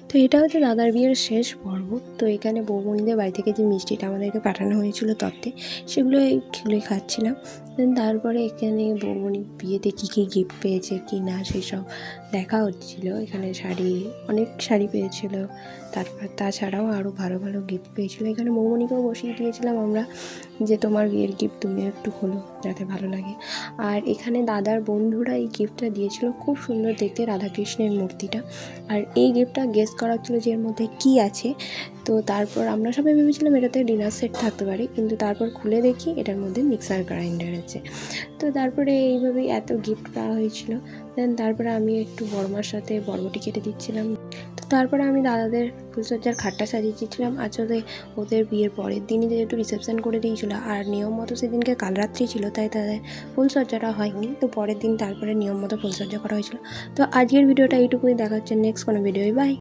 তো এটা হচ্ছে দাদার বিয়ের শেষ পর্ব। তো এখানে বৌমনিদের বাড়ি থেকে যে মিষ্টিটা আমাদেরকে পাঠানো হয়েছিল তত্ত্বে, সেগুলো খুলে খাচ্ছিলাম। দেন তারপরে এখানে বৌমনি বিয়েতে কী কী গিফট পেয়েছে কি না সেসব দেখা হচ্ছিলো। এখানে শাড়ি, অনেক শাড়ি পেয়েছিল, তারপর তাছাড়াও আরও ভালো ভালো গিফট পেয়েছিলো। এখানে বৌমনিকেও বসিয়ে দিয়েছিলাম আমরা, যে তোমার বিয়ের গিফট তুমিও একটু খোলো যাতে ভালো লাগে। আর এখানে দাদার বন্ধুরা এই গিফটটা দিয়েছিল, খুব সুন্দর দেখতে রাধাকৃষ্ণের মূর্তিটা। আর এই গিফটটা গেস করা হচ্ছিলো যে এর মধ্যে কী আছে। তো তারপর আমরা সবাই ভেবেছিলাম এটাতে ডিনার সেট থাকতে পারে, কিন্তু তারপর খুলে দেখি এটার মধ্যে মিক্সার গ্রাইন্ডার আছে। তো তারপরে এইভাবেই এত গিফট পাওয়া হয়েছিল। দেন তারপরে আমি একটু বড়মার সাথে বরবটি কেটে দিচ্ছিলাম। তো তারপরে আমি দাদাদের ফুলসজ্জার খাটটা সাজিয়ে দিচ্ছিলাম। আসলে ওদের বিয়ের পরের দিনই যেহেতু রিসেপশান করে দিয়েছিল, আর নিয়ম মতো সেদিনকে কাল রাত্রি ছিল, তাই তাদের ফুলসজ্জাটা হয়নি। তো পরের দিন তারপরে নিয়ম মতো ফুলসজ্জা করা হয়েছিল। তো আজকের ভিডিওটা এইটুকুই, দেখা হচ্ছে নেক্সট কোনো ভিডিওয়। বাই।